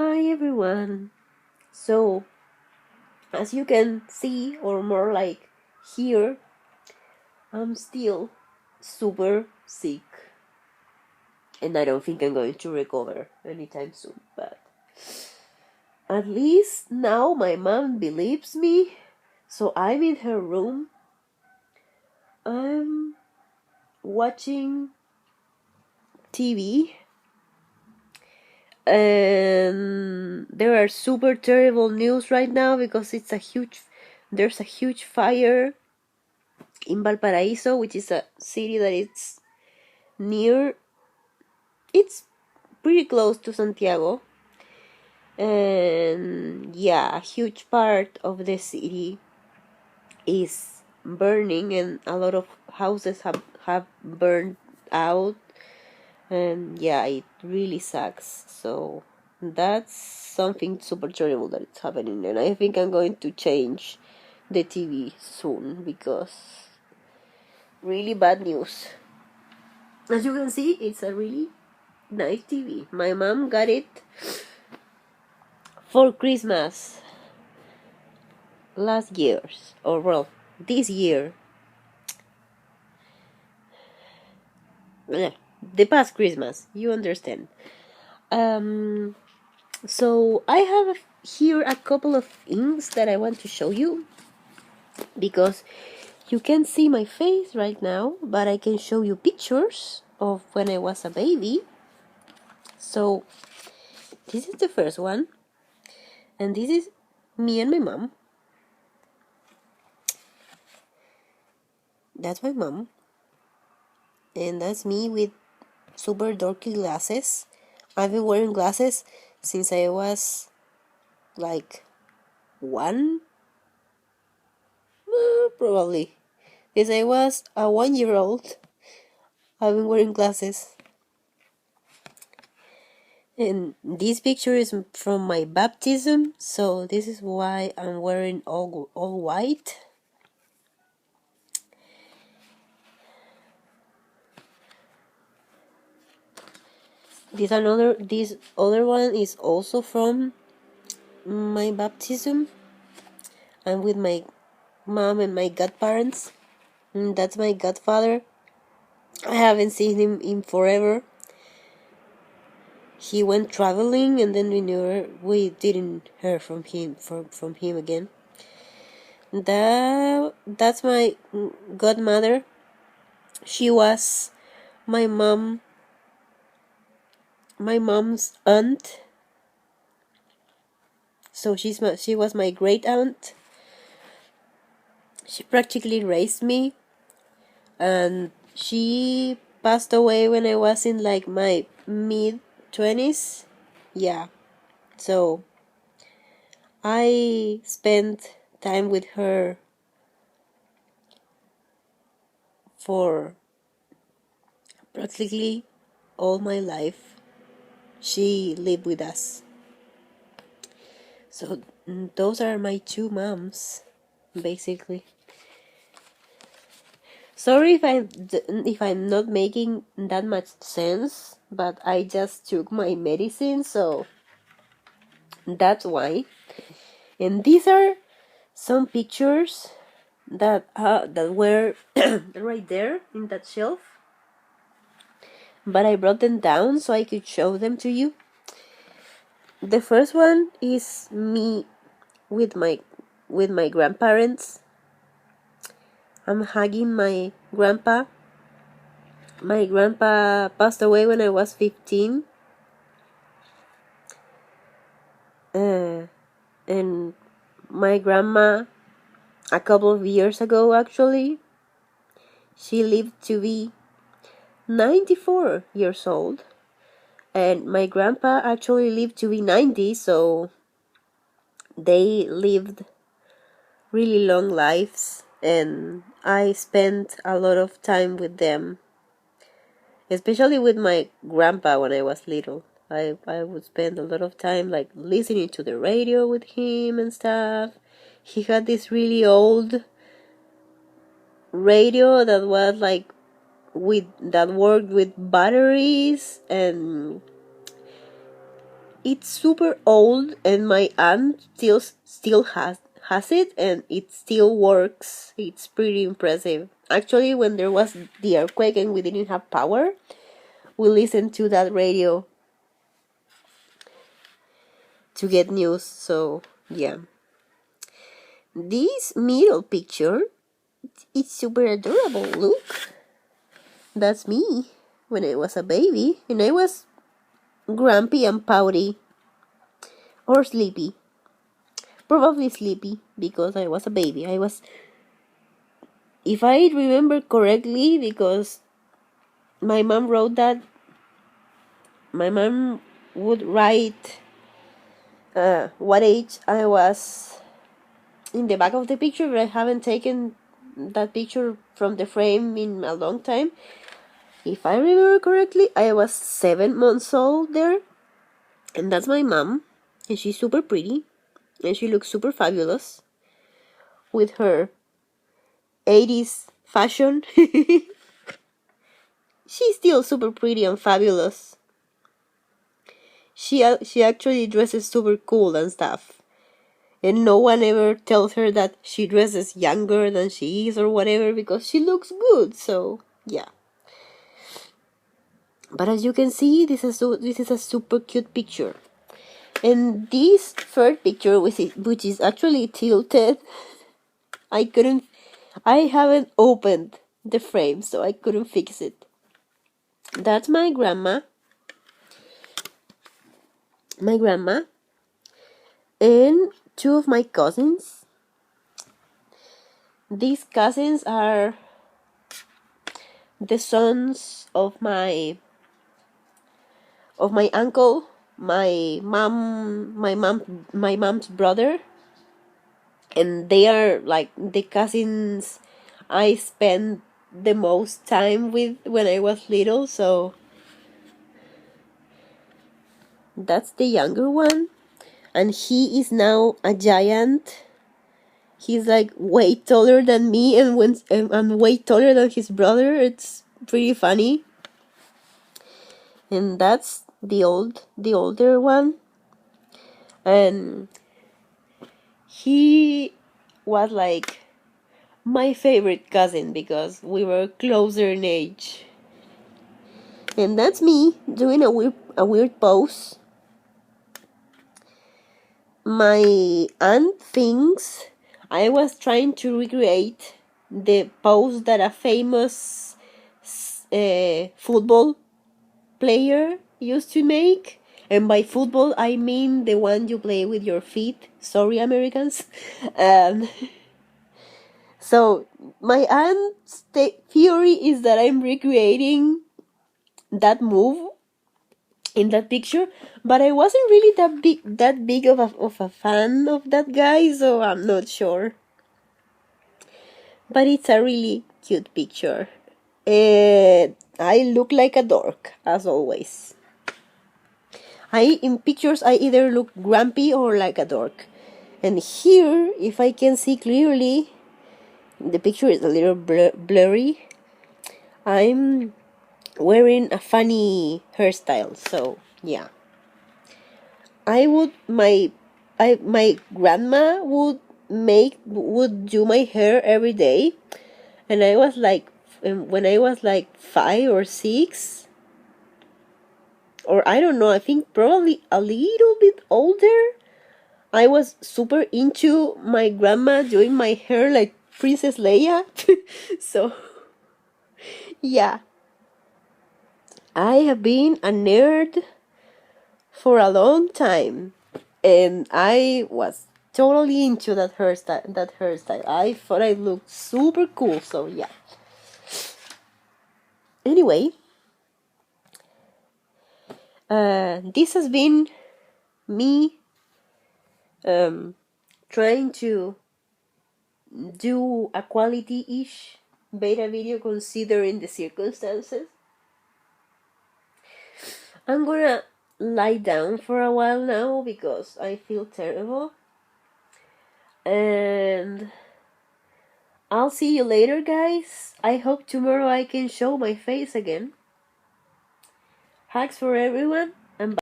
Hi everyone. So, as you can see, or more like hear, I'm still super sick, and I don't think I'm going to recover anytime soon. But at least now my mom believes me, so I'm in her room. I'm watching TV, and there are super terrible news right now because there's a huge fire in Valparaiso, which is a city that near, it's pretty close to Santiago. And yeah, a huge part of the city is burning, and a lot of houses have burned out. And yeah, it really sucks. So that's something super terrible that it's happening. And I think I'm going to change the TV soon because really bad news. As you can see, it's a really nice TV. My mom got it for Christmas last year's, or well, this year. The past Christmas, you understand. So I have here a couple of things that I want to show you because you can't see my face right now, but I can show you pictures of when I was a baby. So this is the first one, and this is me and my mom. That's my mom, and that's me with super dorky glasses. I've been wearing glasses since I was like one, probably. Since I was a 1 year old, I've been wearing glasses. And this picture is from my baptism, so this is why I'm wearing all white. This other one is also from my baptism. I'm with my mom and my godparents. And that's my godfather. I haven't seen him in forever. He went traveling, and then we didn't hear from him again. That's my godmother. She was my mom's aunt. So she was my great aunt. She practically raised me, and she passed away when I was in like my mid-20s. Yeah. So I spent time with her for practically all my life. She lived with us. So those are my two moms, basically. Sorry if I'm not making that much sense, but I just took my medicine, so that's why. And these are some pictures that were right there in that shelf, but I brought them down so I could show them to you. The first one is me with my grandparents. I'm hugging my grandpa. My grandpa passed away when I was 15. And my grandma, a couple of years ago actually, she lived to be 94 years old. And my grandpa actually lived to be 90, so they lived really long lives, and I spent a lot of time with them, especially with my grandpa when I was little. I would spend a lot of time like listening to the radio with him and stuff. He had this really old radio that was like that worked with batteries, and it's super old, and my aunt still has it, and it still works. It's pretty impressive. Actually, when there was the earthquake and we didn't have power, we listened to that radio to get news. So yeah, this middle picture, it's super adorable. Look, that's me when I was a baby, and I was grumpy and pouty, or sleepy. Probably sleepy because I was a baby. I was, if I remember correctly, because my mom wrote that, my mom would write what age I was in the back of the picture, but I haven't taken that picture from the frame in a long time. If I remember correctly, I was 7 months old there, and that's my mom, and she's super pretty, and she looks super fabulous with her 80s fashion. She's still super pretty and fabulous. She actually dresses super cool and stuff. And no one ever tells her that she dresses younger than she is or whatever, because she looks good. So, yeah. But as you can see, this is a super cute picture. And this third picture, which is actually tilted, I haven't opened the frame, so I couldn't fix it. That's my grandma, and two of my cousins. These cousins are the sons of my uncle, my mom's brother, and they are like the cousins I spent the most time with when I was little. So that's the younger one, and he is now a giant. He's like way taller than me, and I'm way taller than his brother. It's pretty funny. And that's the older one, and he was like my favorite cousin because we were closer in age. And that's me doing a weird pose. My aunt thinks I was trying to recreate the pose that a famous football player used to make. And by football, I mean the one you play with your feet. Sorry, Americans. So my aunt's theory is that I'm recreating that move in that picture, but I wasn't really that big of a fan of that guy, so I'm not sure. But it's a really cute picture. I look like a dork, as always. In pictures, I either look grumpy or like a dork. And here, if I can see clearly, the picture is a little blurry. I'm wearing a funny hairstyle, so yeah. My grandma would do my hair every day, and I was like, when I was like 5 or 6, or I don't know, I think probably a little bit older, I was super into my grandma doing my hair like Princess Leia. So yeah, I have been a nerd for a long time, and I was totally into that hairstyle. I thought I looked super cool, so yeah. Anyway, this has been me trying to do a quality-ish beta video considering the circumstances. I'm gonna lie down for a while now because I feel terrible. And I'll see you later, guys. I hope tomorrow I can show my face again. Hugs for everyone, and bye.